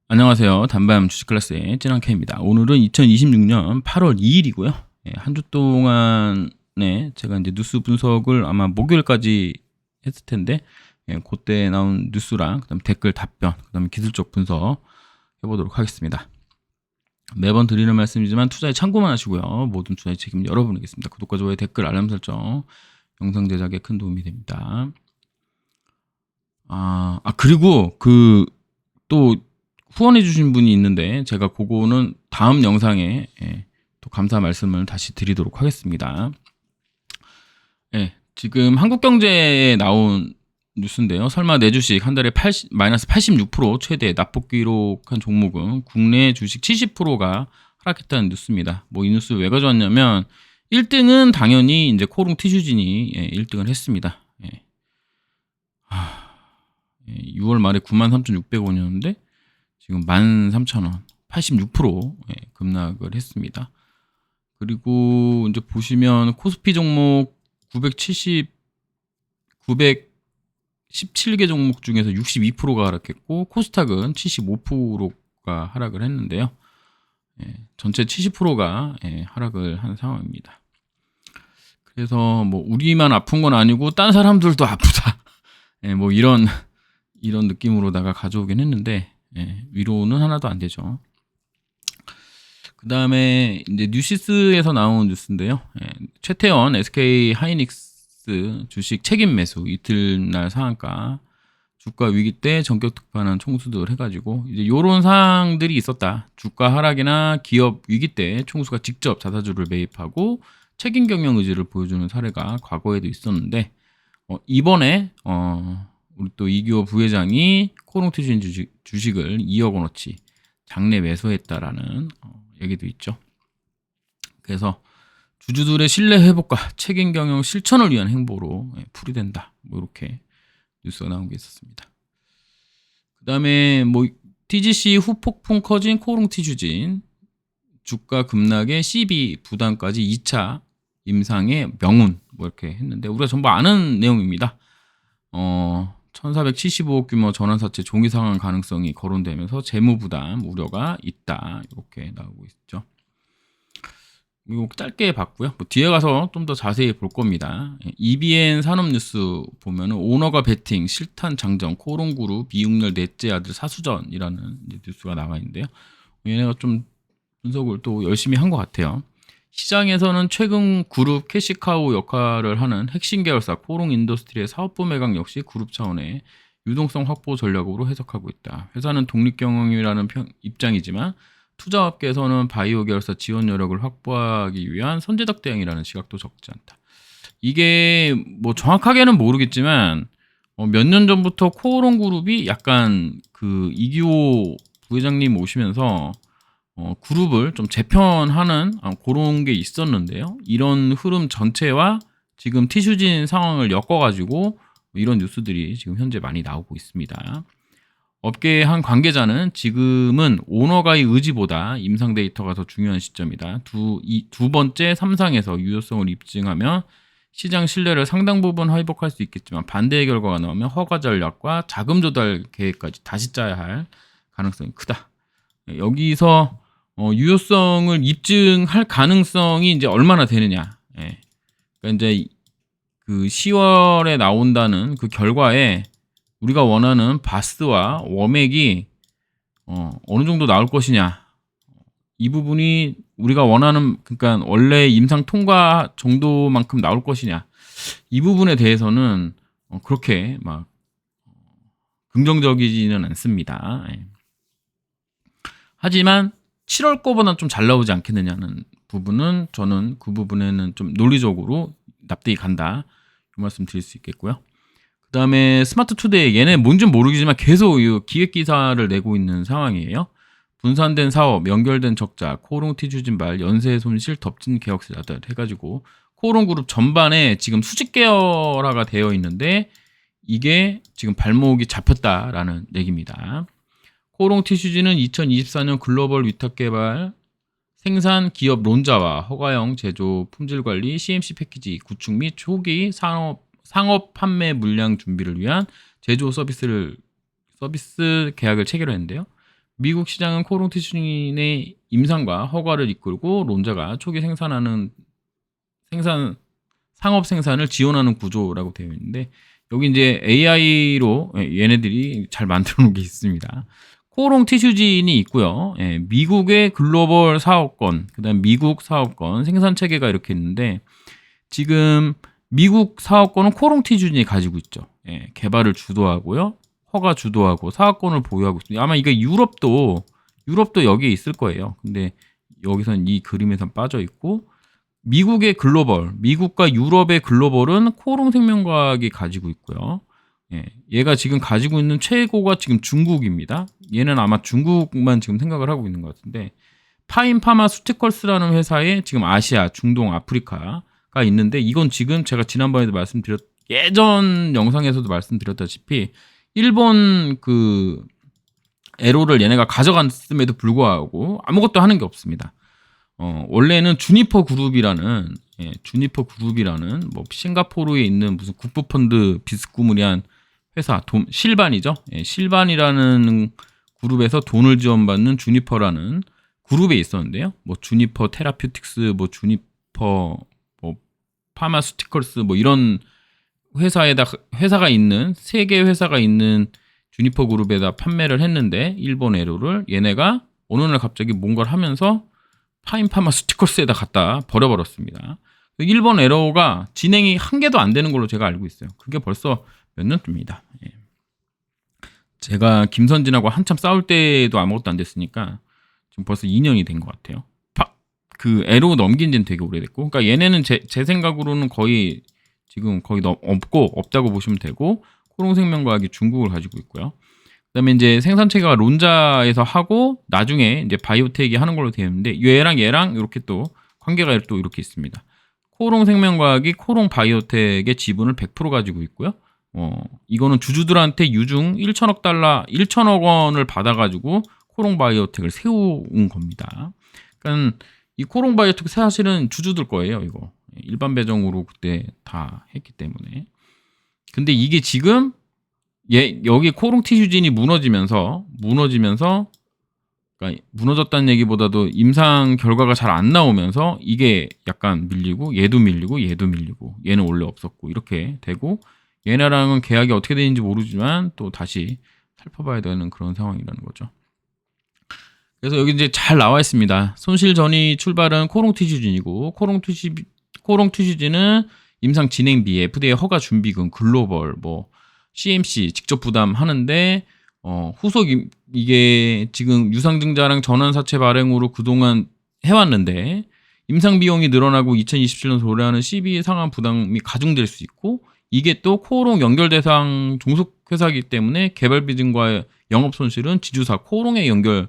안녕하세요. 단밤 주식 클래스의 찐한케입니다. 오늘은 2026년 8월 2일이고요. 한 주 동안에 제가 이제 뉴스 분석을 아마 목요일까지 했을 텐데, 그때 나온 뉴스랑 그다음 댓글 답변, 그다음에 기술적 분석 해보도록 하겠습니다. 매번 드리는 말씀이지만 투자에 참고만 하시고요. 모든 투자의 책임 여러분이겠습니다. 구독과 좋아요, 댓글, 알람 설정, 영상 제작에 큰 도움이 됩니다. 그리고 또 후원해 주신 분이 있는데 제가 그거는 다음 영상에 또 감사 말씀을 다시 드리도록 하겠습니다. 지금 한국경제에 나온 뉴스인데요. 설마 내 주식 한 달에 마이너스 86% 최대 납폭 기록한 종목은 국내 주식 70%가 하락했다는 뉴스입니다. 이 뉴스 왜 가져왔냐면 1등은 당연히 이제 코롱 티슈진이 1등을 했습니다. 6월 말에 93,600원이었는데 지금 13,000원, 86% 급락을 했습니다. 그리고 이제 보시면 코스피 종목 917개 종목 중에서 62%가 하락했고 코스닥은 75%가 하락을 했는데요. 전체 70%가 하락을 한 상황입니다. 그래서 우리만 아픈 건 아니고 딴 사람들도 아프다. 이런 느낌으로다가 가져오긴 했는데 위로는 하나도 안 되죠. 그 다음에 이제 뉴시스에서 나온 뉴스인데요. 최태원 SK 하이닉스 주식 책임 매수 이틀날 상한가 주가 위기 때 전격 특판한 총수들 해가지고 이제 이런 사항들이 있었다. 주가 하락이나 기업 위기 때 총수가 직접 자사주를 매입하고 책임 경영 의지를 보여주는 사례가 과거에도 있었는데 이번에 우리 또 이규호 부회장이 코롱티슈진 주식을 2억 원어치 장내 매수했다라는 얘기도 있죠. 그래서 주주들의 신뢰 회복과 책임 경영 실천을 위한 행보로 풀이된다. 이렇게 뉴스가 나온 게 있었습니다. 그 다음에 TGC 후폭풍 커진 코롱티슈진 주가 급락에 CB 부담까지 2차 임상의 명운 이렇게 했는데 우리가 전부 아는 내용입니다. 1475억 규모 전환사채 종이 상환 가능성이 거론되면서 재무부담 우려가 있다. 이렇게 나오고 있죠. 이거 짧게 봤고요. 뒤에 가서 좀 더 자세히 볼 겁니다. EBN 산업뉴스 보면은 오너가 베팅 실탄 장정 코롱그룹 이육열 넷째 아들 사수전이라는 뉴스가 나와 있는데요. 얘네가 좀 분석을 또 열심히 한 것 같아요. 시장에서는 최근 그룹 캐시카우 역할을 하는 핵심 계열사 코롱 인더스트리의 사업부 매각 역시 그룹 차원의 유동성 확보 전략으로 해석하고 있다. 회사는 독립경영이라는 입장이지만 투자업계에서는 바이오 계열사 지원 여력을 확보하기 위한 선제적 대응이라는 시각도 적지 않다. 이게 정확하게는 모르겠지만 몇 년 전부터 코롱 그룹이 약간 이기호 부회장님 오시면서 그룹을 좀 재편하는 그런 게 있었는데요. 이런 흐름 전체와 지금 티슈진 상황을 엮어가지고 이런 뉴스들이 지금 현재 많이 나오고 있습니다. 업계의 한 관계자는 지금은 오너가의 의지보다 임상 데이터가 더 중요한 시점이다. 두 번째 삼상에서 유효성을 입증하면 시장 신뢰를 상당 부분 회복할 수 있겠지만 반대의 결과가 나오면 허가 전략과 자금 조달 계획까지 다시 짜야 할 가능성이 크다. 여기서 유효성을 입증할 가능성이 이제 얼마나 되느냐. 그러니까 이제 10월에 나온다는 그 결과에 우리가 원하는 바스와 워맥이 어느 정도 나올 것이냐. 이 부분이 우리가 원하는 그러니까 원래 임상 통과 정도만큼 나올 것이냐. 이 부분에 대해서는 그렇게 긍정적이지는 않습니다. 하지만 7월 거보다 좀 잘 나오지 않겠느냐는 부분은 저는 그 부분에는 좀 논리적으로 납득이 간다. 이 말씀 드릴 수 있겠고요. 그 다음에 스마트 투데이 얘네 뭔지는 모르겠지만 계속 이 기획 기사를 내고 있는 상황이에요. 분산된 사업, 연결된 적자, 코롱 티슈진발, 연쇄 손실, 덮친 개혁자들 해가지고 코롱 그룹 전반에 지금 수직 계열화가 되어 있는데 이게 지금 발목이 잡혔다라는 얘기입니다. 코롱 티슈진은 2024년 글로벌 위탁 개발 생산 기업 론자와 허가형 제조 품질 관리 CMC 패키지 구축 및 초기 상업 판매 물량 준비를 위한 제조 서비스 계약을 체결했는데요. 미국 시장은 코롱티슈진의 임상과 허가를 이끌고 론자가 초기 상업 생산을 지원하는 구조라고 되어 있는데, 여기 이제 AI로 얘네들이 잘 만들어 놓은 게 있습니다. 코롱 티슈진이 있고요. 미국의 글로벌 사업권, 그다음 미국 사업권, 생산 체계가 이렇게 있는데, 지금 미국 사업권은 코롱 티슈진이 가지고 있죠. 개발을 주도하고요. 허가 주도하고 사업권을 보유하고 있습니다. 아마 이게 유럽도 여기에 있을 거예요. 근데 여기선 이 그림에선 빠져 있고, 미국의 글로벌, 미국과 유럽의 글로벌은 코롱 생명과학이 가지고 있고요. 얘가 지금 가지고 있는 최고가 지금 중국입니다. 얘는 아마 중국만 지금 생각을 하고 있는 것 같은데, 파인 파마수티컬스라는 회사에 지금 아시아, 중동, 아프리카가 있는데, 이건 지금 제가 지난번에도 예전 영상에서도 말씀드렸다시피 일본 그 에로를 얘네가 가져갔음에도 불구하고 아무것도 하는 게 없습니다. 원래는 주니퍼 그룹이라는 뭐 싱가포르에 있는 무슨 국부펀드 비스꾸무리한 회사, 실반이죠. 실반이라는 그룹에서 돈을 지원받는 주니퍼라는 그룹에 있었는데요. 뭐 주니퍼 테라퓨틱스, 뭐 주니퍼 뭐 파마수티컬스 뭐 이런 회사가 있는, 세 개 회사가 있는 주니퍼 그룹에다 판매를 했는데, 일본 에로를 얘네가 어느 날 갑자기 뭔가를 하면서 파인 파마수티컬스에다 갖다 버려버렸습니다. 일본 에로가 진행이 한 개도 안 되는 걸로 제가 알고 있어요. 그게 벌써 몇 년쯤입니다. 제가 김선진하고 한참 싸울 때도 아무것도 안 됐으니까 지금 벌써 2년이 된 것 같아요. 그 에로 넘긴 지는 되게 오래됐고, 그러니까 얘네는 제 생각으로는 거의 지금 거의 없다고 보시면 되고, 코롱생명과학이 중국을 가지고 있고요. 그다음에 이제 생산 체계가 론자에서 하고 나중에 이제 바이오텍이 하는 걸로 되어 있는데, 얘랑 이렇게 또 관계가 또 이렇게 있습니다. 코롱생명과학이 코롱 바이오텍의 지분을 100% 가지고 있고요. 이거는 주주들한테 유중 1천억 원을 받아가지고 코롱 바이오텍을 세운 겁니다. 그러니까 이 코롱 바이오텍 사실은 주주들 거예요, 이거. 일반 배정으로 그때 다 했기 때문에. 근데 이게 지금 여기 코롱 티슈진이 무너지면서 그러니까 무너졌다는 얘기보다도 임상 결과가 잘 안 나오면서 이게 약간 밀리고, 얘도 밀리고, 얘는 원래 없었고, 이렇게 되고, 얘네랑은 계약이 어떻게 되는지 모르지만 또 다시 살펴봐야 되는 그런 상황이라는 거죠. 그래서 여기 이제 잘 나와 있습니다. 손실 전이 출발은 코롱 티슈진이고, 코롱 티슈진은 임상 진행비, FDA 허가 준비금, 글로벌, 뭐 CMC 직접 부담하는데, 후속 이게 지금 유상증자랑 전환사채 발행으로 그동안 해왔는데, 임상 비용이 늘어나고 2027년 도래하는 CB 상한 부담이 가중될 수 있고, 이게 또 코롱 연결 대상 종속 회사이기 때문에 개발 비중과 영업 손실은 지주사 코롱의 연결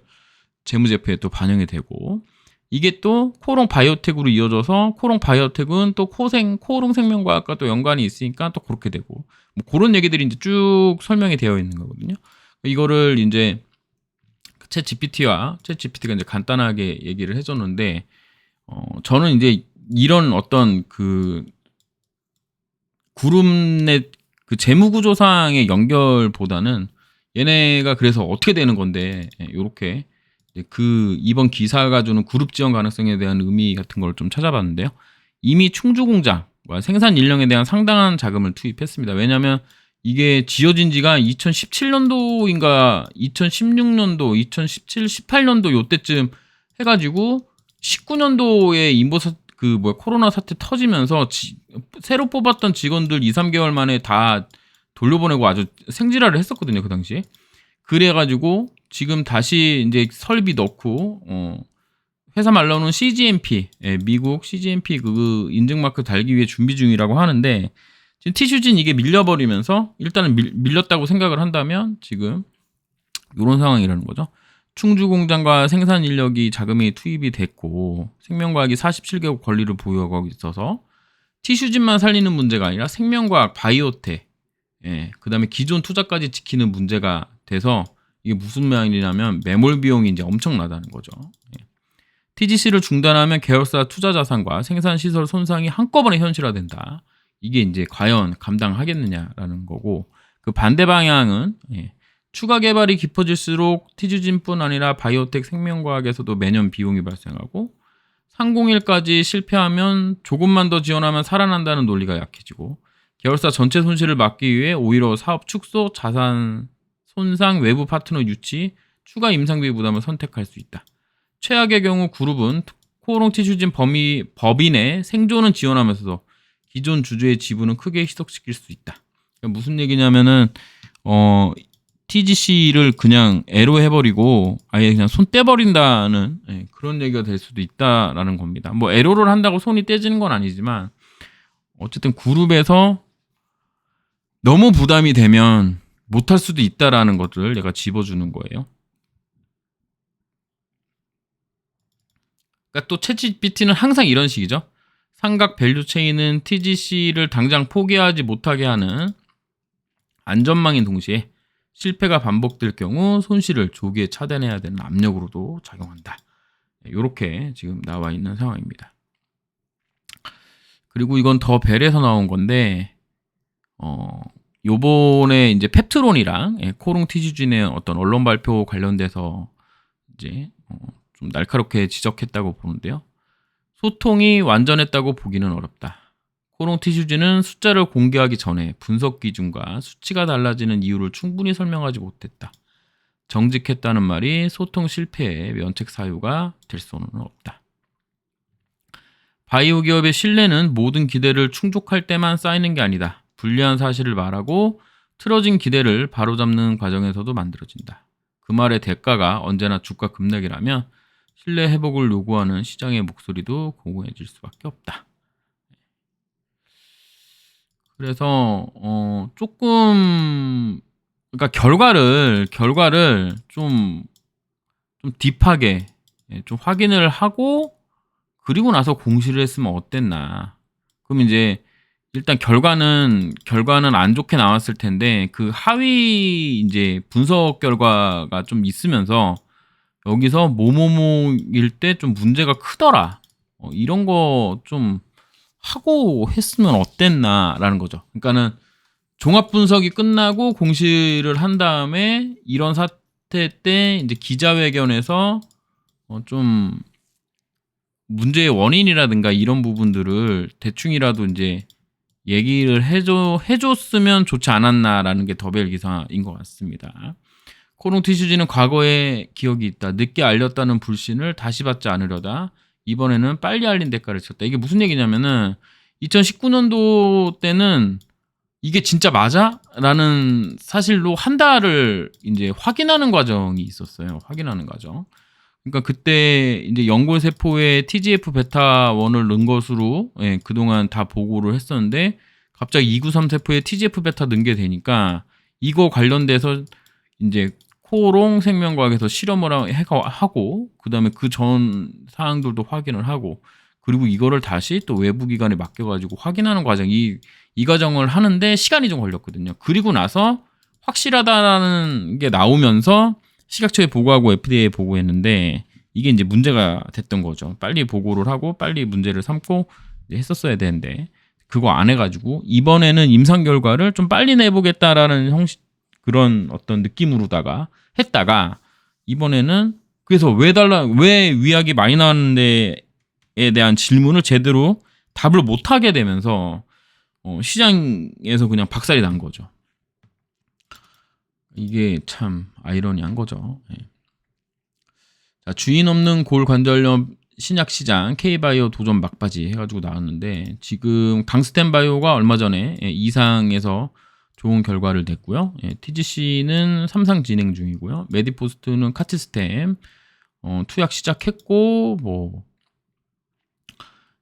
재무제표에 또 반영이 되고, 이게 또 코롱 바이오텍으로 이어져서 코롱 바이오텍은 또 코롱 생명과학과 또 연관이 있으니까 또 그렇게 되고, 뭐 그런 얘기들이 이제 쭉 설명이 되어 있는 거거든요. 이거를 이제 챗GPT가 이제 간단하게 얘기를 해줬는데, 저는 이제 이런 어떤 그 그룹 내 그 재무구조상의 연결보다는 얘네가 그래서 어떻게 되는 건데, 요렇게 그 이번 기사가 주는 그룹 지원 가능성에 대한 의미 같은 걸 좀 찾아봤는데요. 이미 충주공장과 생산 인력에 대한 상당한 자금을 투입했습니다. 왜냐하면 이게 지어진 지가 2017년도인가 2016년도, 2017, 18년도 요때쯤 해가지고 19년도에 코로나 사태 터지면서 새로 뽑았던 직원들 2, 3개월 만에 다 돌려보내고 아주 생지랄을 했었거든요, 그 당시에. 그래가지고 지금 다시 이제 설비 넣고, 회사 말로는 CGMP, 미국 CGMP 그 인증마크 달기 위해 준비 중이라고 하는데, 지금 티슈진 이게 밀려버리면서 일단은 밀렸다고 생각을 한다면 지금 이런 상황이라는 거죠. 충주 공장과 생산 인력이 자금이 투입이 됐고, 생명과학이 47개국 권리를 보유하고 있어서 티슈진만 살리는 문제가 아니라 생명과학, 바이오텍, 그 다음에 기존 투자까지 지키는 문제가 돼서, 이게 무슨 말이냐면 매몰 비용이 이제 엄청나다는 거죠. TGC를 중단하면 계열사 투자 자산과 생산 시설 손상이 한꺼번에 현실화된다. 이게 이제 과연 감당하겠느냐라는 거고, 그 반대 방향은 추가 개발이 깊어질수록 티즈진뿐 아니라 바이오텍 생명과학에서도 매년 비용이 발생하고, 상공일까지 실패하면 조금만 더 지원하면 살아난다는 논리가 약해지고, 계열사 전체 손실을 막기 위해 오히려 사업 축소, 자산 손상, 외부 파트너 유치, 추가 임상비 부담을 선택할 수 있다. 최악의 경우 그룹은 코오롱 티슈진 법인의 생존은 지원하면서도 기존 주주의 지분은 크게 희석시킬 수 있다. 그러니까 무슨 얘기냐면은 TGC를 그냥 애로 해버리고 아예 그냥 손 떼버린다는 그런 얘기가 될 수도 있다라는 겁니다. 뭐 애로를 한다고 손이 떼지는 건 아니지만 어쨌든 그룹에서 너무 부담이 되면 못할 수도 있다라는 것을 얘가 집어주는 거예요. 그러니까 또 챗GPT는 항상 이런 식이죠. 삼각 밸류 체인은 TGC를 당장 포기하지 못하게 하는 안전망인 동시에 실패가 반복될 경우 손실을 조기에 차단해야 되는 압력으로도 작용한다. 이렇게 지금 나와 있는 상황입니다. 그리고 이건 더 벨에서 나온 건데 요번에 이제 펩트론이랑 코오롱 티슈진의 어떤 언론 발표 관련돼서 이제 좀 날카롭게 지적했다고 보는데요. 소통이 완전했다고 보기는 어렵다. 코오롱 티슈진은 숫자를 공개하기 전에 분석 기준과 수치가 달라지는 이유를 충분히 설명하지 못했다. 정직했다는 말이 소통 실패의 면책 사유가 될 수는 없다. 바이오 기업의 신뢰는 모든 기대를 충족할 때만 쌓이는 게 아니다. 불리한 사실을 말하고 틀어진 기대를 바로잡는 과정에서도 만들어진다. 그 말의 대가가 언제나 주가 급락이라면 신뢰 회복을 요구하는 시장의 목소리도 공고해질 수밖에 없다. 그래서 조금 그러니까 결과를 좀 딥하게 좀 확인을 하고 그리고 나서 공시를 했으면 어땠나. 그럼 이제 일단 결과는 안 좋게 나왔을 텐데 그 하위 이제 분석 결과가 좀 있으면서 여기서 뭐뭐뭐일 때 좀 문제가 크더라. 이런 거 좀 하고 했으면 어땠나라는 거죠. 그러니까는 종합 분석이 끝나고 공시를 한 다음에 이런 사태 때 이제 기자회견에서 좀 문제의 원인이라든가 이런 부분들을 대충이라도 이제 얘기를 해줬으면 좋지 않았나라는 게 더벨 기사인 것 같습니다. 코오롱 티슈진은 과거에 기억이 있다. 늦게 알렸다는 불신을 다시 받지 않으려다. 이번에는 빨리 알린 대가를 쳤다. 이게 무슨 얘기냐면은 2019년도 때는 이게 진짜 맞아? 라는 사실로 한 달을 이제 확인하는 과정이 있었어요. 확인하는 과정. 그러니까 그때 이제 연골 세포에 TGF 베타 1을 넣은 것으로 그동안 다 보고를 했었는데 갑자기 293 세포에 TGF 베타 넣은 게 되니까 이거 관련돼서 이제 코오롱 생명과학에서 실험을 하고 그다음에 그 전 사항들도 확인을 하고 그리고 이거를 다시 또 외부 기관에 맡겨가지고 확인하는 과정이 이 과정을 하는데 시간이 좀 걸렸거든요. 그리고 나서 확실하다라는 게 나오면서 식약처에 보고하고 FDA에 보고했는데 이게 이제 문제가 됐던 거죠. 빨리 보고를 하고 빨리 문제를 삼고 했었어야 되는데 그거 안 해가지고 이번에는 임상 결과를 좀 빨리 내보겠다라는 형식 그런 어떤 느낌으로다가 했다가 이번에는 그래서 왜 위약이 많이 나왔는데에 대한 질문을 제대로 답을 못 하게 되면서 시장에서 그냥 박살이 난 거죠. 이게 참 아이러니한 거죠. 자, 주인 없는 골관절염 신약 시장 K바이오 도전 막바지 해가지고 나왔는데 지금 강스텐바이오가 얼마 전에 이상에서 좋은 결과를 냈고요. TGC는 3상 진행 중이고요. 메디포스트는 카치스템 투약 시작했고 뭐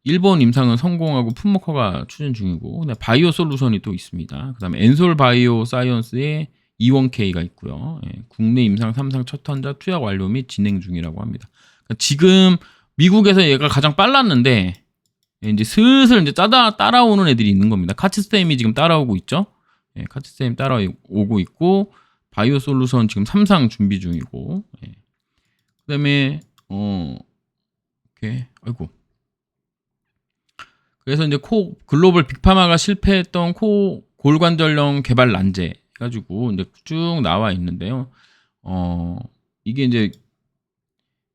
일본 임상은 성공하고 품목화가 추진 중이고 바이오 솔루션이 또 있습니다. 그다음에 엔솔 바이오 사이언스의 E1K가 있고요. 국내 임상 3상 첫 환자 투약 완료 및 진행 중이라고 합니다. 그러니까 지금 미국에서 얘가 가장 빨랐는데 이제 슬슬 이제 따라오는 애들이 있는 겁니다. 카치스템이 지금 따라오고 있죠. 카치스템 따라오고 있고 바이오 솔루션 지금 3상 준비 중이고 그다음에 이렇게 아이고 그래서 이제 글로벌 빅파마가 실패했던 골관절염 개발 난제 해가지고 이제 쭉 나와 있는데요. 이게 이제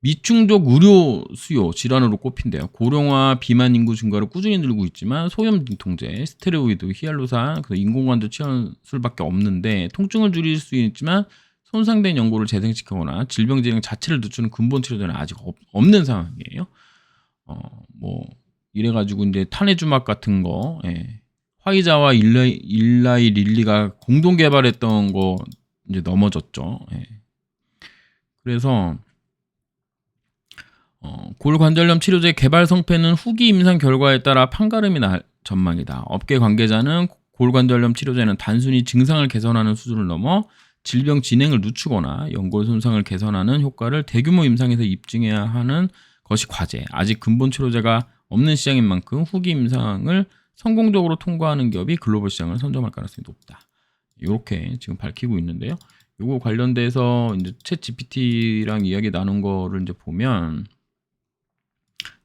미충족 의료 수요 질환으로 꼽힌대요. 고령화, 비만 인구 증가로 꾸준히 늘고 있지만 소염 진통제, 스테로이드, 히알루산, 인공관절 치료술밖에 없는데 통증을 줄일 수 있지만 손상된 연골을 재생시키거나 질병 진행 자체를 늦추는 근본 치료제는 아직 없는 상황이에요. 뭐 이래가지고 이제 탄해주막 같은 거, 화이자와 일라이 릴리가 공동 개발했던 거 이제 넘어졌죠. 그래서 골관절염 치료제 개발 성패는 후기 임상 결과에 따라 판가름이 날 전망이다. 업계 관계자는 골관절염 치료제는 단순히 증상을 개선하는 수준을 넘어 질병 진행을 늦추거나 연골 손상을 개선하는 효과를 대규모 임상에서 입증해야 하는 것이 과제. 아직 근본 치료제가 없는 시장인 만큼 후기 임상을 성공적으로 통과하는 기업이 글로벌 시장을 선점할 가능성이 높다. 이렇게 지금 밝히고 있는데요. 이거 관련돼서 이제 챗 GPT랑 이야기 나눈 거를 이제 보면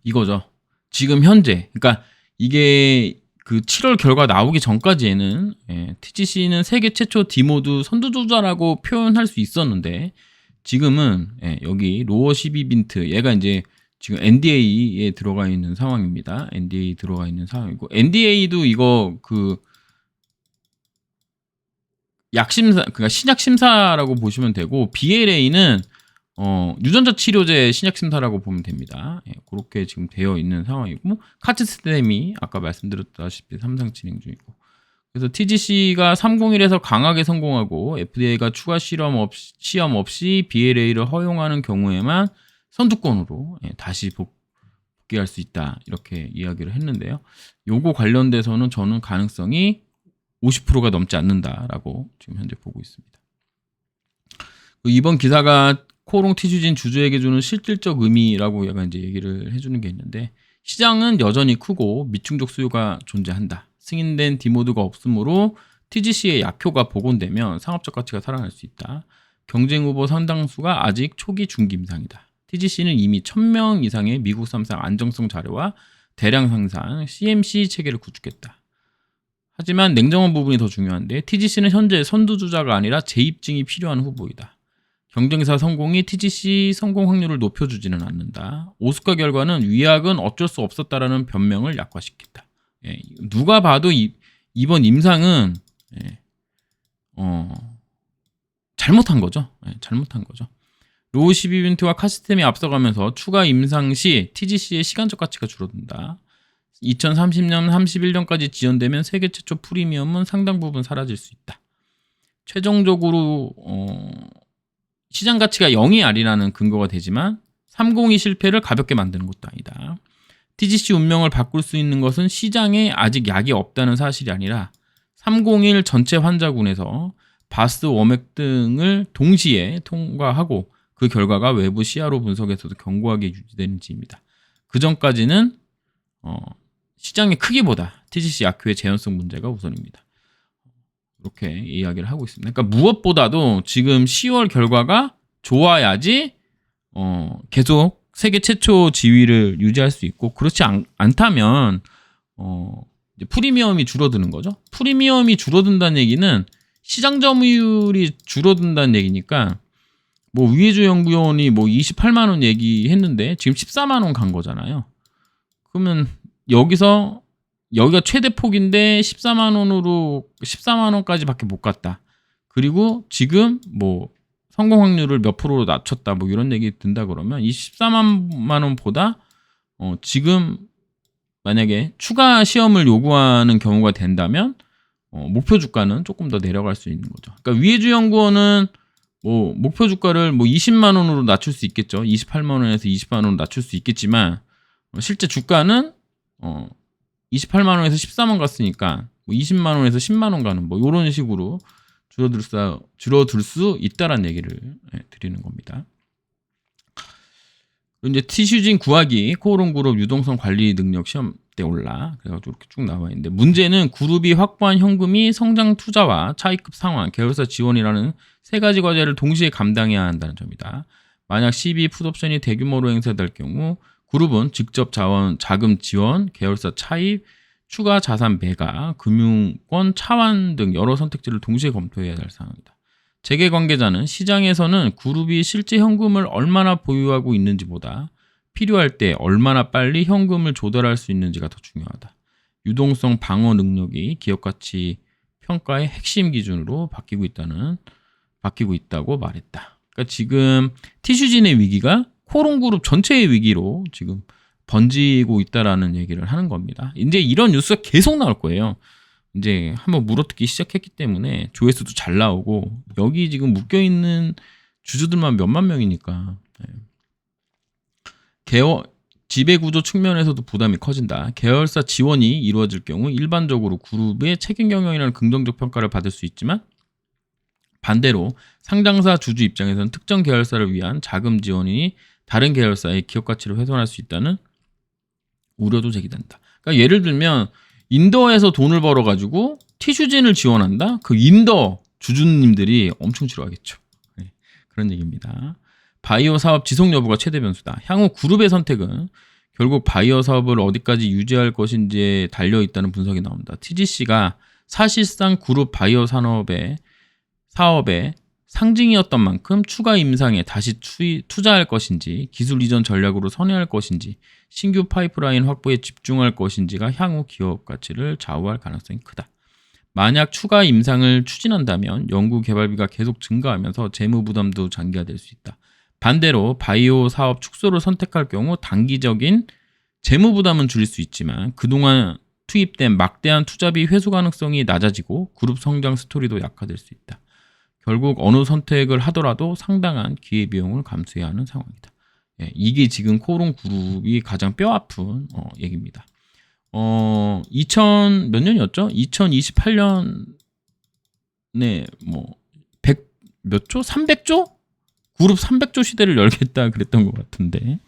이거죠. 지금 현재, 그러니까 이게 그 7월 결과 나오기 전까지에는 TGC는 세계 최초 디모드 선두주자라고 표현할 수 있었는데 지금은 여기 로어 12빈트 얘가 이제 지금 NDA에 들어가 있는 상황입니다. NDA 들어가 있는 상황이고 NDA도 이거 그 약심사, 그러니까 신약 심사라고 보시면 되고 BLA는 유전자 치료제 신약 심사라고 보면 됩니다. 그렇게 지금 되어 있는 상황이고 카츠스템이 아까 말씀드렸다시피 3상 진행 중이고 그래서 TGC가 301에서 강하게 성공하고 FDA가 추가 시험 없이 BLA를 허용하는 경우에만 선두권으로 다시 복귀할 수 있다 이렇게 이야기를 했는데요. 요거 관련돼서는 저는 가능성이 50%가 넘지 않는다라고 지금 현재 보고 있습니다. 이번 기사가 코오롱 티슈진 주주에게 주는 실질적 의미라고 약간 이제 얘기를 해주는 게 있는데 시장은 여전히 크고 미충족 수요가 존재한다. 승인된 디모드가 없으므로 TGC의 약효가 복원되면 상업적 가치가 살아날 수 있다. 경쟁 후보 상당수가 아직 초기 중기 임상이다. TGC는 이미 1000명 이상의 미국 3상 안정성 자료와 대량 생산 CMC 체계를 구축했다. 하지만 냉정한 부분이 더 중요한데 TGC는 현재 선두주자가 아니라 재입증이 필요한 후보이다. 경쟁사 성공이 TGC 성공 확률을 높여주지는 않는다. 오스카 결과는 위약은 어쩔 수 없었다라는 변명을 약화시킨다. 누가 봐도 이번 임상은 잘못한 거죠. 잘못한 거죠. 로우 12빈트와 카시스템이 앞서가면서 추가 임상 시 TGC의 시간적 가치가 줄어든다. 2030년, 31년까지 지연되면 세계 최초 프리미엄은 상당 부분 사라질 수 있다. 최종적으로 시장 가치가 0이 아니라는 근거가 되지만 302 실패를 가볍게 만드는 것도 아니다. TGC 운명을 바꿀 수 있는 것은 시장에 아직 약이 없다는 사실이 아니라 301 전체 환자군에서 바스, 워맥 등을 동시에 통과하고 그 결과가 외부 시야로 분석에서도 견고하게 유지되는지입니다. 그 전까지는 시장의 크기보다 TGC 약효의 재현성 문제가 우선입니다. 이렇게 이야기를 하고 있습니다. 그러니까 무엇보다도 지금 10월 결과가 좋아야지 계속 세계 최초 지위를 유지할 수 있고 그렇지 않다면 이제 프리미엄이 줄어드는 거죠. 프리미엄이 줄어든다는 얘기는 시장 점유율이 줄어든다는 얘기니까 뭐 위혜주 연구원이 뭐 28만 원 얘기했는데 지금 14만 원 간 거잖아요. 그러면 여기가 최대 폭인데 14만 원까지밖에 못 갔다. 그리고 지금 뭐 성공 확률을 몇 프로로 낮췄다. 뭐 이런 얘기 든다 그러면 이 14만 원보다 지금 만약에 추가 시험을 요구하는 경우가 된다면 목표 주가는 조금 더 내려갈 수 있는 거죠. 그러니까 위혜주 연구원은 뭐 목표 주가를 뭐 20만 원으로 낮출 수 있겠죠. 28만 원에서 20만 원으로 낮출 수 있겠지만 실제 주가는 28만 원에서 14만 갔으니까 뭐 20만 원에서 10만 원 가는 뭐 이런 식으로 줄어들 수 있다라는 얘기를 드리는 겁니다. 이제 티슈진 구하기 코오롱 그룹 유동성 관리 능력 시험 때 올라 그래가지고 이렇게 쭉 나와 있는데 문제는 그룹이 확보한 현금이 성장 투자와 차입급 상환, 계열사 지원이라는 세 가지 과제를 동시에 감당해야 한다는 점이다. 만약 CB 풋옵션이 대규모로 행사될 경우 그룹은 직접 자금 지원, 계열사 차입, 추가 자산 매각, 금융권 차환 등 여러 선택지를 동시에 검토해야 할 상황이다. 재계 관계자는 시장에서는 그룹이 실제 현금을 얼마나 보유하고 있는지보다 필요할 때 얼마나 빨리 현금을 조달할 수 있는지가 더 중요하다. 유동성 방어 능력이 기업 가치 평가의 핵심 기준으로 바뀌고 있다고 말했다. 그러니까 지금 티슈진의 위기가 코롱그룹 전체의 위기로 지금 번지고 있다라는 얘기를 하는 겁니다. 이제 이런 뉴스가 계속 나올 거예요. 이제 한번 물어뜯기 시작했기 때문에 조회수도 잘 나오고 여기 지금 묶여 있는 주주들만 몇만 명이니까 지배구조 측면에서도 부담이 커진다. 계열사 지원이 이루어질 경우 일반적으로 그룹의 책임 경영이라는 긍정적 평가를 받을 수 있지만 반대로 상장사 주주 입장에서는 특정 계열사를 위한 자금 지원이 다른 계열사의 기업 가치를 훼손할 수 있다는 우려도 제기된다. 그러니까 예를 들면 인더에서 돈을 벌어가지고 티슈진을 지원한다? 그 인더 주주님들이 엄청 싫어하겠죠. 네, 그런 얘기입니다. 바이오 사업 지속 여부가 최대 변수다. 향후 그룹의 선택은 결국 바이오 사업을 어디까지 유지할 것인지에 달려있다는 분석이 나옵니다. TGC가 사실상 그룹 바이오 사업의 상징이었던 만큼 추가 임상에 다시 투자할 것인지 기술 이전 전략으로 선회할 것인지 신규 파이프라인 확보에 집중할 것인지가 향후 기업 가치를 좌우할 가능성이 크다. 만약 추가 임상을 추진한다면 연구 개발비가 계속 증가하면서 재무 부담도 장기화될 수 있다. 반대로 바이오 사업 축소를 선택할 경우 단기적인 재무 부담은 줄일 수 있지만 그동안 투입된 막대한 투자비 회수 가능성이 낮아지고 그룹 성장 스토리도 약화될 수 있다. 결국 어느 선택을 하더라도 상당한 기회비용을 감수해야 하는 상황이다. 예, 이게 지금 코롱그룹이 가장 뼈아픈 얘기입니다. 2000 몇 년이었죠? 2028년에 뭐 100 몇 조? 300조? 그룹 300조 시대를 열겠다 그랬던 것 같은데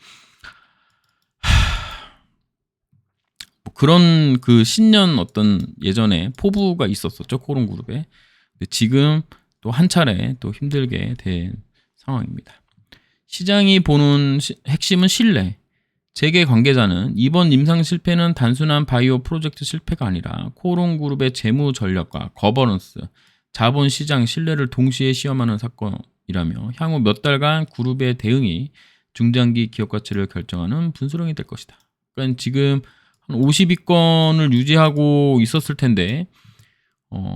뭐 그런 그 신년 어떤 예전에 포부가 있었었죠 코롱그룹에. 근데 지금 또 한 차례 또 힘들게 된 상황입니다. 시장이 보는 핵심은 신뢰. 재계 관계자는 이번 임상 실패는 단순한 바이오 프로젝트 실패가 아니라 코롱그룹의 재무 전략과 거버넌스, 자본시장 신뢰를 동시에 시험하는 사건이라며 향후 몇 달간 그룹의 대응이 중장기 기업 가치를 결정하는 분수령이 될 것이다. 그러니까 지금 한 50위권을 유지하고 있었을 텐데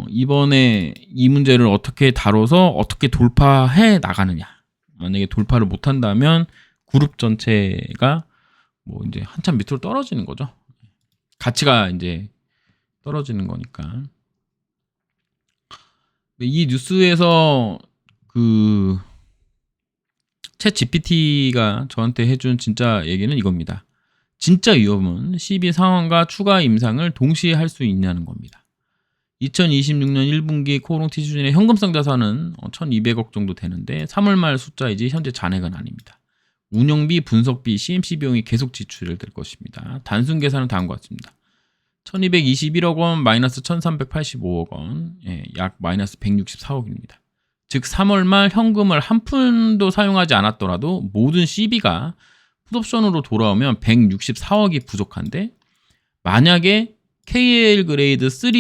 이번에 이 문제를 어떻게 다뤄서 어떻게 돌파해 나가느냐. 만약에 돌파를 못한다면 그룹 전체가 뭐 이제 한참 밑으로 떨어지는 거죠. 가치가 이제 떨어지는 거니까. 이 뉴스에서 그 챗 GPT가 저한테 해준 진짜 얘기는 이겁니다. 진짜 위험은 시비 상황과 추가 임상을 동시에 할 수 있냐는 겁니다. 2026년 1분기 코오롱 티슈진의 현금성 자산은 1200억 정도 되는데 3월 말 숫자이지 현재 잔액은 아닙니다. 운영비, 분석비, CMC 비용이 계속 지출될 것입니다. 단순 계산은 다음과 같습니다. 1221억 원 마이너스 1385억 원, 약 마이너스 164억입니다. 즉 3월 말 현금을 한 푼도 사용하지 않았더라도 모든 CB가 풋옵션으로 돌아오면 164억이 부족한데 만약에 KL 그레이드 3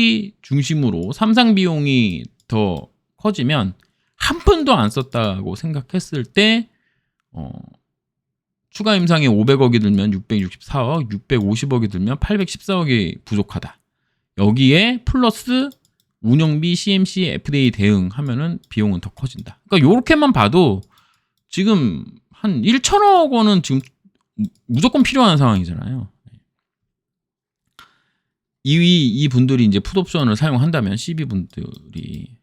중심으로 삼상 비용이 더 커지면 한 푼도 안 썼다고 생각했을 때 추가 임상에 500억이 들면 664억, 650억이 들면 814억이 부족하다. 여기에 플러스 운영비, CMC, FDA 대응하면은 비용은 더 커진다. 그러니까 요렇게만 봐도 지금 한 1천억 원은 지금 무조건 필요한 상황이잖아요. 이 분들이 이제 풋옵션을 사용한다면 CB 분들이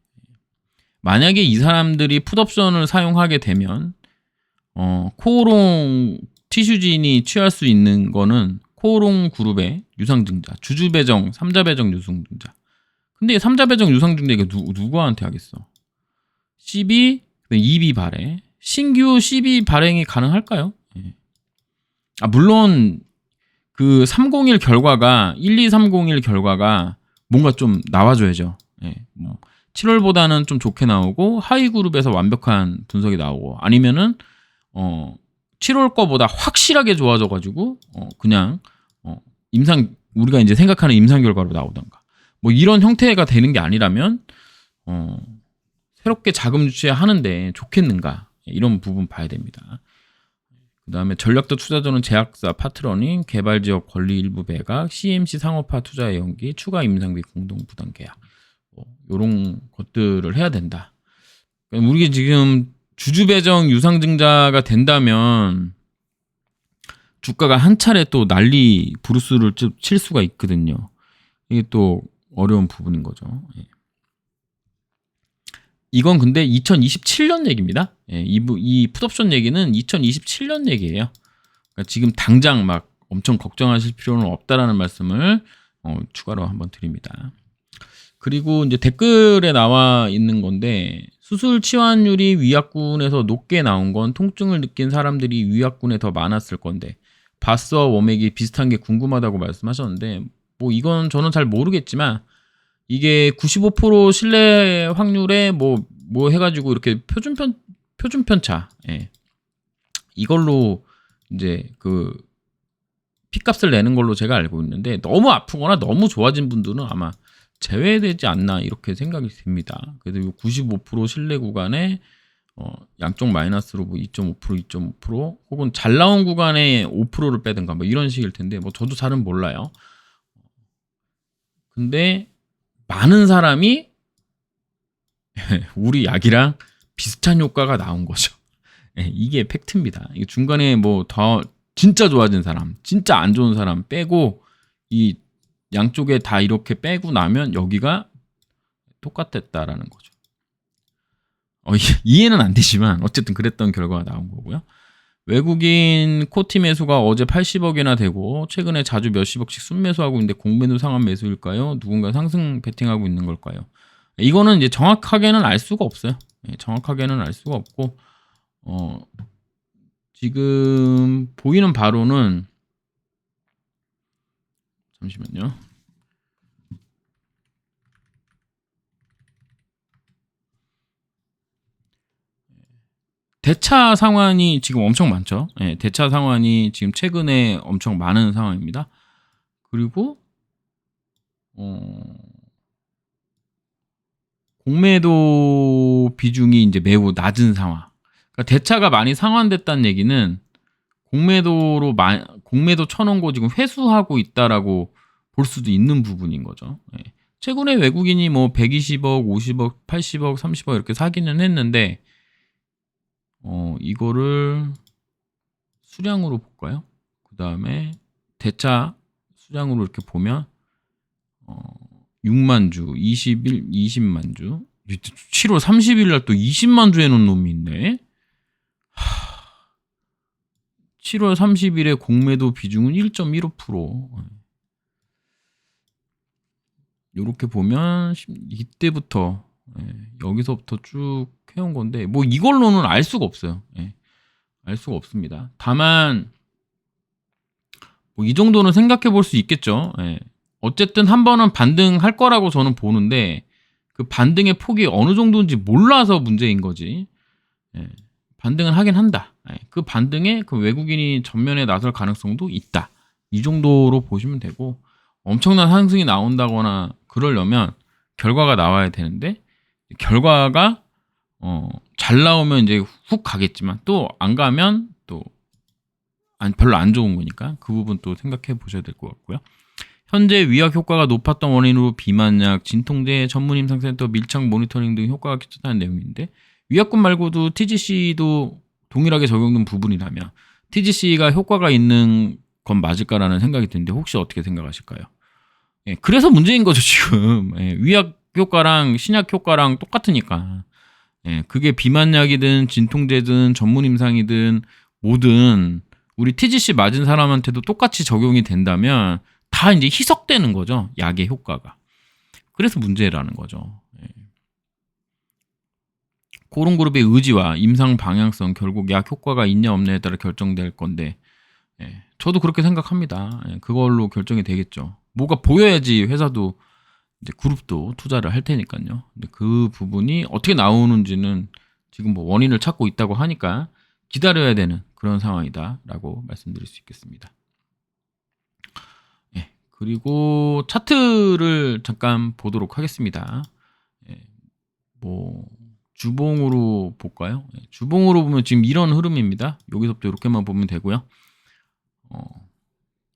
만약에 이 사람들이 풋옵션을 사용하게 되면 코오롱 티슈진이 취할 수 있는 거는 코오롱 그룹의 유상증자, 주주 배정, 3자 배정 유상증자. 근데 3자 배정 유상증자 이거 누구한테 하겠어? CB, EB 발행, 신규 CB 발행이 가능할까요? 물론 그 301 결과가 12301 결과가 뭔가 좀 나와줘야죠. 뭐 7월보다는 좀 좋게 나오고 하위 그룹에서 완벽한 분석이 나오고 아니면은 7월 거보다 확실하게 좋아져가지고 그냥 임상 우리가 이제 생각하는 임상 결과로 나오던가 뭐 이런 형태가 되는 게 아니라면 새롭게 자금 유치하는데 좋겠는가 이런 부분 봐야 됩니다. 그 다음에 전략적 투자자는 제약사 파트너링, 개발지역 권리 일부 매각, CMC 상업화 투자의 연기, 추가 임상비 공동 부담 계약 이런 것들을 해야 된다. 우리 지금 주주 배정 유상증자가 된다면 주가가 한 차례 또 난리 브루스를 칠 수가 있거든요. 이게 또 어려운 부분인 거죠. 이건 근데 2027년 얘기입니다. 이 풋옵션 얘기는 2027년 얘기예요. 그러니까 지금 당장 막 엄청 걱정하실 필요는 없다라는 말씀을 추가로 한번 드립니다. 그리고 이제 댓글에 나와 있는 건데 수술 치환율이 위약군에서 높게 나온 건 통증을 느낀 사람들이 위약군에 더 많았을 건데 바스와 워맥이 비슷한 게 궁금하다고 말씀하셨는데 뭐 이건 저는 잘 모르겠지만 이게 95% 신뢰 확률에 뭐 해가지고 이렇게 표준 편차 이걸로 이제 그 피값을 내는 걸로 제가 알고 있는데 너무 아프거나 너무 좋아진 분들은 아마 제외되지 않나 이렇게 생각이 듭니다. 그래서 95% 신뢰 구간에 양쪽 마이너스로 뭐 2.5%, 2.5% 혹은 잘 나온 구간에 5%를 빼든가 뭐 이런 식일 텐데 뭐 저도 잘은 몰라요. 근데 많은 사람이 우리 약이랑 비슷한 효과가 나온 거죠. 이게 팩트입니다. 이게 중간에 뭐 더 진짜 좋아진 사람, 진짜 안 좋은 사람 빼고 이 양쪽에 다 이렇게 빼고 나면 여기가 똑같았다라는 거죠. 이해는 안 되지만 어쨌든 그랬던 결과가 나온 거고요. 외국인 코티 매수가 어제 80억이나 되고 최근에 자주 몇십억씩 순매수하고 있는데 공매도 상한 매수일까요? 누군가 상승 베팅하고 있는 걸까요? 이거는 이제 정확하게는 알 수가 없어요. 정확하게는 알 수가 없고 지금 보이는 바로는 잠시만요. 대차 상환이 지금 엄청 많죠. 대차 상환이 지금 최근에 엄청 많은 상황입니다. 그리고 공매도 비중이 이제 매우 낮은 상황. 그러니까 대차가 많이 상환됐다는 얘기는 공매도 쳐놓은 거 지금 회수하고 있다라고 볼 수도 있는 부분인 거죠. 최근에 외국인이 뭐 120억, 50억, 80억, 30억 이렇게 사기는 했는데 이거를 수량으로 볼까요? 그 다음에 대차 수량으로 이렇게 보면 6만 주, 20만 주, 7월 30일 날 또 20만 주 해놓은 놈이 있네. 7월 30일에 공매도 비중은 1.15%. 이렇게 보면 이때부터 여기서부터 쭉 해온 건데 뭐 이걸로는 알 수가 없어요. 알 수가 없습니다. 다만 뭐 이 정도는 생각해 볼 수 있겠죠. 어쨌든 한 번은 반등할 거라고 저는 보는데 그 반등의 폭이 어느 정도인지 몰라서 문제인 거지. 반등은 하긴 한다. 그 반등에 그 외국인이 전면에 나설 가능성도 있다. 이 정도로 보시면 되고 엄청난 상승이 나온다거나 그러려면 결과가 나와야 되는데 결과가 잘 나오면 이제 훅 가겠지만 또 안 가면 또 별로 안 좋은 거니까 그 부분 또 생각해 보셔야 될 것 같고요. 현재 위약 효과가 높았던 원인으로 비만약, 진통제, 전문 임상센터 밀착 모니터링 등 효과가 키쳤다는 내용인데 위약군 말고도 TGC도 동일하게 적용된 부분이라면 TGC가 효과가 있는 건 맞을까라는 생각이 드는데 혹시 어떻게 생각하실까요? 그래서 문제인 거죠 지금. 위약 효과랑 신약 효과랑 똑같으니까. 그게 비만약이든 진통제든 전문 임상이든 뭐든 우리 TGC 맞은 사람한테도 똑같이 적용이 된다면 다 이제 희석되는 거죠. 약의 효과가. 그래서 문제라는 거죠. 코론그룹의 의지와 임상 방향성 결국 약 효과가 있냐 없냐에 따라 결정될 건데 저도 그렇게 생각합니다. 그걸로 결정이 되겠죠. 뭐가 보여야지 회사도 이제 그룹도 투자를 할 테니까요. 근데 그 부분이 어떻게 나오는지는 지금 뭐 원인을 찾고 있다고 하니까 기다려야 되는 그런 상황이다라고 말씀드릴 수 있겠습니다. 그리고 차트를 잠깐 보도록 하겠습니다. 예, 뭐 주봉으로 볼까요? 예, 주봉으로 보면 지금 이런 흐름입니다. 여기서부터 이렇게만 보면 되고요.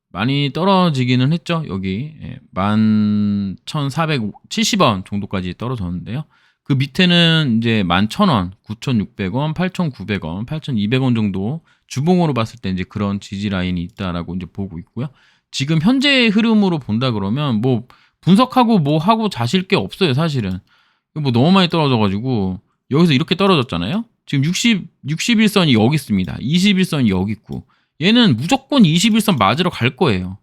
많이 떨어지기는 했죠. 여기 11,470원 정도까지 떨어졌는데요. 그 밑에는 이제 11,000원, 9,600원, 8,900원, 8,200원 정도 주봉으로 봤을 때 이제 그런 지지 라인이 있다라고 이제 보고 있고요. 지금 현재의 흐름으로 본다 그러면 뭐 분석하고 뭐 하고 자실 게 없어요, 사실은. 뭐 너무 많이 떨어져가지고 여기서 이렇게 떨어졌잖아요. 지금 61선이 여기 있습니다. 21선이 여기 있고 얘는 무조건 21선 맞으러 갈 거예요.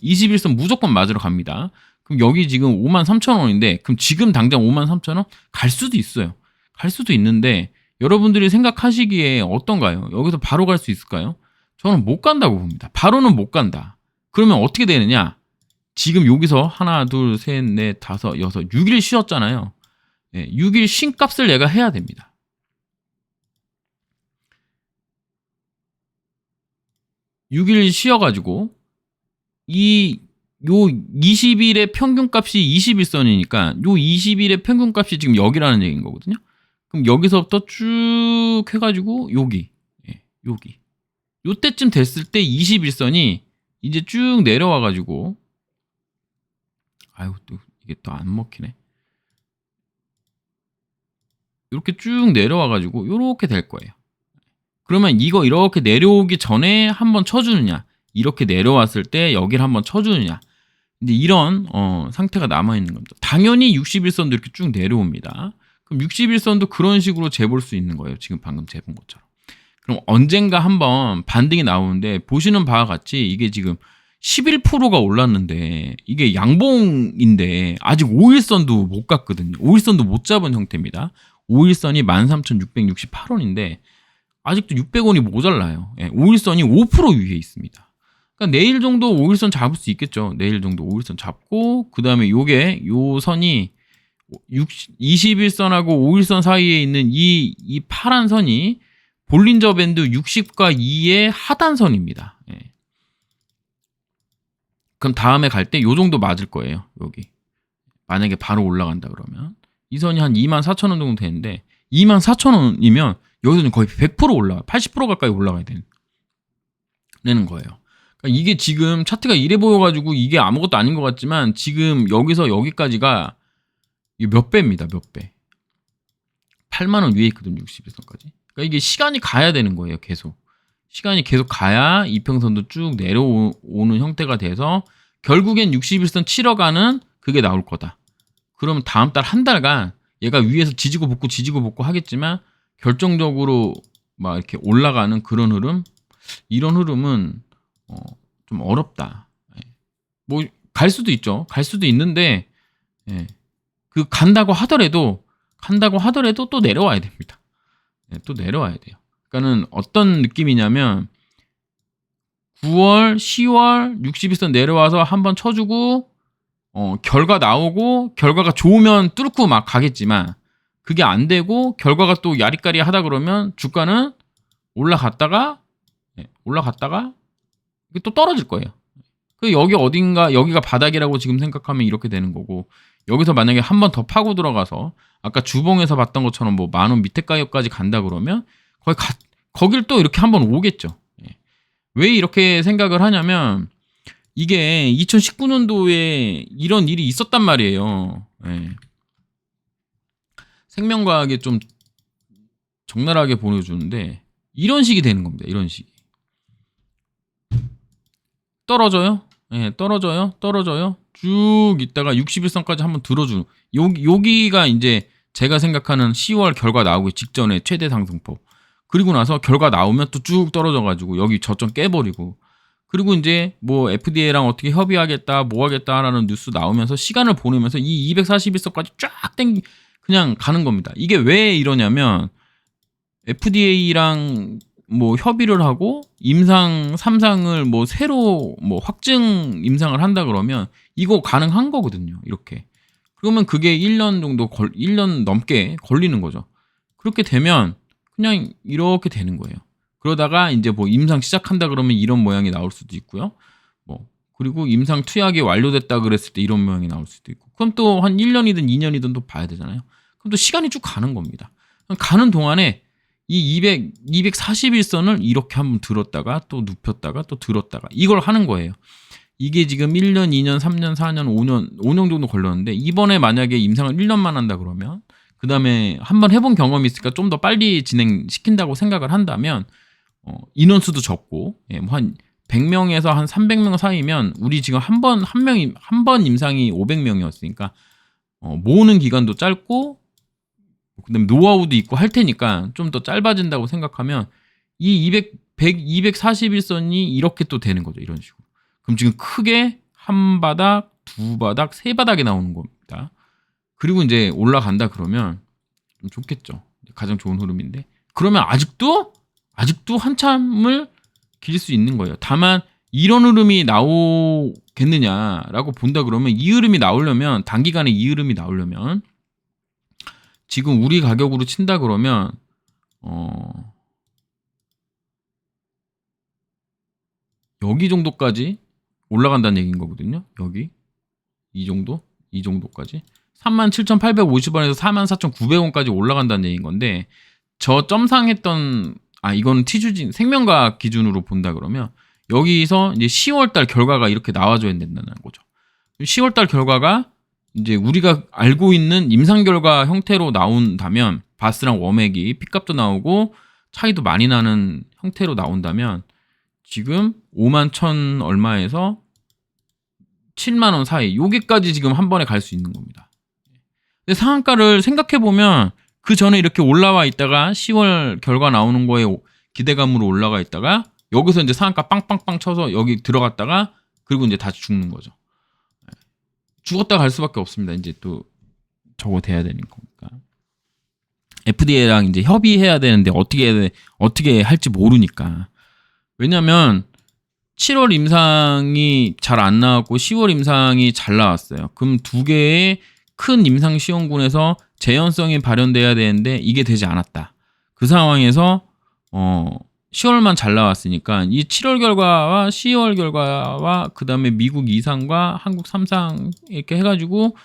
21선 무조건 맞으러 갑니다. 그럼 여기 지금 53,000원인데 그럼 지금 당장 53,000원 갈 수도 있어요. 갈 수도 있는데 여러분들이 생각하시기에 어떤가요? 여기서 바로 갈 수 있을까요? 저는 못 간다고 봅니다. 바로는 못 간다. 그러면 어떻게 되느냐? 지금 여기서 하나, 둘, 셋, 넷, 다섯, 여섯, 6일 쉬었잖아요. 6일 쉰 값을 얘가 해야 됩니다. (6일) 쉬어가지고 요 20일의 평균값이 21선이니까 요 20일의 평균값이 지금 여기라는 얘기인 거거든요. 그럼 여기서부터 쭉 해가지고 여기 요때쯤 됐을 때 21선이 이제 쭉 내려와가지고 아유 또 이게 또 안 먹히네. 이렇게 쭉 내려와가지고 요렇게 될 거예요. 그러면 이거 이렇게 내려오기 전에 한번 쳐주느냐, 이렇게 내려왔을 때 여기를 한번 쳐주느냐, 이제 이런 상태가 남아있는 겁니다. 당연히 61선도 이렇게 쭉 내려옵니다. 그럼 61선도 그런 식으로 재볼 수 있는 거예요. 지금 방금 재본 것처럼. 그럼 언젠가 한번 반등이 나오는데 보시는 바와 같이 이게 지금 11%가 올랐는데 이게 양봉인데 아직 5일선도 못 갔거든요. 5일선도 못 잡은 형태입니다. 5일선이 13,668원인데 아직도 600원이 모자라요. 5일선이 5% 위에 있습니다. 그러니까 내일 정도 5일선 잡을 수 있겠죠. 내일 정도 5일선 잡고 그 다음에 요 선이 21선하고 5일선 사이에 있는 이 파란 선이 볼린저 밴드 60과 2의 하단선입니다. 그럼 다음에 갈 때 요 정도 맞을 거예요. 여기 만약에 바로 올라간다 그러면 이 선이 한 24,000원 정도 되는데 24,000원이면 여기서는 거의 100% 올라가, 80% 가까이 올라가야 되는 거예요. 그러니까 이게 지금 차트가 이래 보여가지고 이게 아무것도 아닌 것 같지만 지금 여기서 여기까지가 몇 배입니다, 몇 배. 8만원 위에 있거든요, 61선까지. 그러니까 이게 시간이 가야 되는 거예요, 계속. 시간이 계속 가야 이평선도 쭉 내려오는 형태가 돼서 결국엔 61선 치러 가는 그게 나올 거다. 그러면 다음 달 한 달간 얘가 위에서 지지고 볶고 하겠지만 결정적으로 막 이렇게 올라가는 그런 흐름, 이런 흐름은 좀 어렵다. 뭐 갈 수도 있죠. 갈 수도 있는데 그 간다고 하더라도 또 내려와야 됩니다. 또 내려와야 돼요. 그러니까는 어떤 느낌이냐면 9월, 10월 61선 내려와서 한번 쳐주고 결과 나오고 결과가 좋으면 뚫고 막 가겠지만 그게 안 되고 결과가 또 야리까리 하다 그러면 주가는 올라갔다가 이게 또 떨어질 거예요. 그 여기 어딘가 여기가 바닥이라고 지금 생각하면 이렇게 되는 거고 여기서 만약에 한 번 더 파고 들어가서 아까 주봉에서 봤던 것처럼 뭐 10,000원 밑에 가격까지 간다 그러면 거길 또 이렇게 한번 오겠죠. 왜 이렇게 생각을 하냐면 이게 2019년도에 이런 일이 있었단 말이에요. 생명과학에 좀 적나라하게 보여주는데 이런 식이 되는 겁니다. 이런 식. 떨어져요. 떨어져요. 쭉 있다가 61선까지 한번 들어주는. 여기가 이제 제가 생각하는 10월 결과 나오기 직전에 최대 상승폭. 그리고 나서 결과 나오면 또 쭉 떨어져가지고 여기 저점 깨버리고. 그리고 이제 뭐 FDA랑 어떻게 협의하겠다, 뭐 하겠다라는 뉴스 나오면서 시간을 보내면서 이 241선까지 쫙 그냥 가는 겁니다. 이게 왜 이러냐면 FDA랑 뭐 협의를 하고 임상 3상을 뭐 새로 뭐 확증 임상을 한다 그러면 이거 가능한 거거든요. 이렇게. 그러면 그게 1년 정도 1년 넘게 걸리는 거죠. 그렇게 되면 그냥 이렇게 되는 거예요. 그러다가 이제 뭐 임상 시작한다 그러면 이런 모양이 나올 수도 있고요. 뭐 그리고 임상 투약이 완료됐다 그랬을 때 이런 모양이 나올 수도 있고. 그럼 또 한 1년이든 2년이든 또 봐야 되잖아요. 그럼 또 시간이 쭉 가는 겁니다. 가는 동안에 이 241선을 이렇게 한번 들었다가 또 눕혔다가 또 들었다가 이걸 하는 거예요. 이게 지금 1년, 2년, 3년, 4년, 5년 정도 걸렸는데 이번에 만약에 임상을 1년만 한다 그러면 그 다음에 한번 해본 경험이 있으니까 좀 더 빨리 진행시킨다고 생각을 한다면 인원수도 적고 한 100명에서 한 300명 사이면 우리 지금 한 번 임상이 500명이었으니까 모으는 기간도 짧고 그다음에 노하우도 있고 할 테니까 좀 더 짧아진다고 생각하면 이 241선이 이렇게 또 되는 거죠. 이런 식으로. 그럼 지금 크게 한 바닥, 두 바닥, 세 바닥이 나오는 겁니다. 그리고 이제 올라간다 그러면 좀 좋겠죠. 가장 좋은 흐름인데. 그러면 아직도 한참을 길 수 있는 거예요. 다만 이런 흐름이 나오겠느냐라고 본다 그러면 이 흐름이 나오려면 단기간에 이 흐름이 나오려면 지금 우리 가격으로 친다 그러면 여기 정도까지 올라간다는 얘기인 거거든요. 여기 이 정도까지 37,850원에서 44,900원까지 올라간다는 얘기인 건데 저 점상했던 이건 티주진 생명과 기준으로 본다 그러면 여기서 이제 10월달 결과가 이렇게 나와줘야 된다는 거죠. 10월달 결과가 이제 우리가 알고 있는 임상 결과 형태로 나온다면 바스랑 웜액이 P값도 나오고 차이도 많이 나는 형태로 나온다면 지금 51,000 얼마에서 70,000원 사이 여기까지 지금 한 번에 갈 수 있는 겁니다. 근데 상한가를 생각해보면 그 전에 이렇게 올라와 있다가 10월 결과 나오는 거에 기대감으로 올라가 있다가 여기서 이제 상한가 빵빵빵 쳐서 여기 들어갔다가 그리고 이제 다시 죽는 거죠. 죽었다 갈 수밖에 없습니다. 이제 또 저거 돼야 되는 거니까. FDA랑 이제 협의해야 되는데 어떻게 할지 모르니까. 왜냐면 7월 임상이 잘 안 나왔고 10월 임상이 잘 나왔어요. 그럼 두 개의 큰 임상 시험군에서 재현성이 발현돼야 되는데 이게 되지 않았다. 그 상황에서 10월만 잘 나왔으니까 이 7월 결과와 10월 결과와 그 다음에 미국 2상과 한국 3상 이렇게 해가지고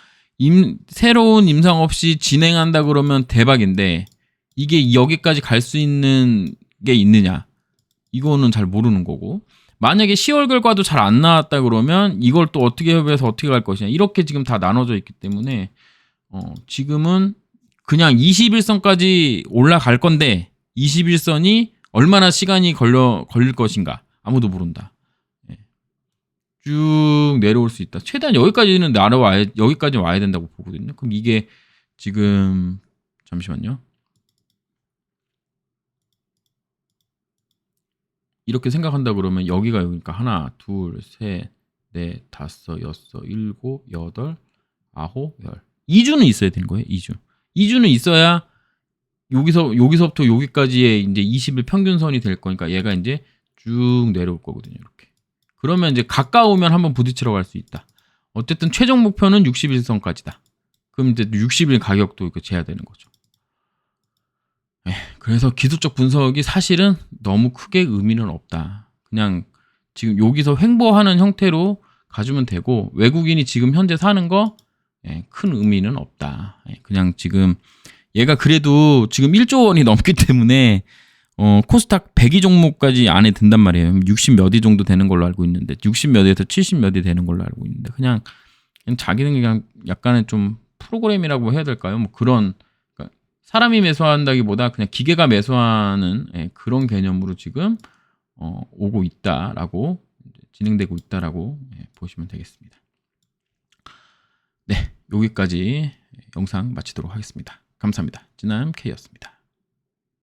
새로운 임상 없이 진행한다 그러면 대박인데 이게 여기까지 갈 수 있는 게 있느냐 이거는 잘 모르는 거고 만약에 10월 결과도 잘 안 나왔다 그러면 이걸 또 어떻게 협의해서 어떻게 갈 것이냐 이렇게 지금 다 나눠져 있기 때문에 지금은 그냥 21선까지 올라갈 건데 21선이 얼마나 시간이 걸릴 것인가 아무도 모른다. 쭉 내려올 수 있다. 최대한 여기까지는 여기까지 와야 된다고 보거든요. 그럼 이게 지금 잠시만요. 이렇게 생각한다 그러면 여기가 여기니까 하나, 둘, 셋, 넷, 다섯, 여섯, 일곱, 여덟, 아홉, 열. 2주는 있어야 되는 거예요. 2주는 있어야 여기서부터 여기까지의 이제 20일 평균선이 될 거니까 얘가 이제 쭉 내려올 거거든요. 이렇게. 그러면 이제 가까우면 한번 부딪히러 갈 수 있다. 어쨌든 최종 목표는 60일선까지다. 그럼 이제 60일 가격도 이렇게 재야 되는 거죠. 그래서 기술적 분석이 사실은 너무 크게 의미는 없다. 그냥 지금 여기서 횡보하는 형태로 가주면 되고 외국인이 지금 현재 사는 거 큰 의미는 없다. 그냥 지금 얘가 그래도 지금 1조 원이 넘기 때문에 코스닥 100위 종목까지 안에 든단 말이에요. 60 몇 위 정도 되는 걸로 알고 있는데 60 몇 위에서 70 몇 위 되는 걸로 알고 있는데 그냥 자기는 그냥 약간의 좀 프로그램이라고 해야 될까요? 뭐 그런 그러니까 사람이 매수한다기보다 그냥 기계가 매수하는 그런 개념으로 지금 오고 있다라고 진행되고 있다라고 보시면 되겠습니다. 네, 여기까지 영상 마치도록 하겠습니다. 감사합니다. 진남 K였습니다.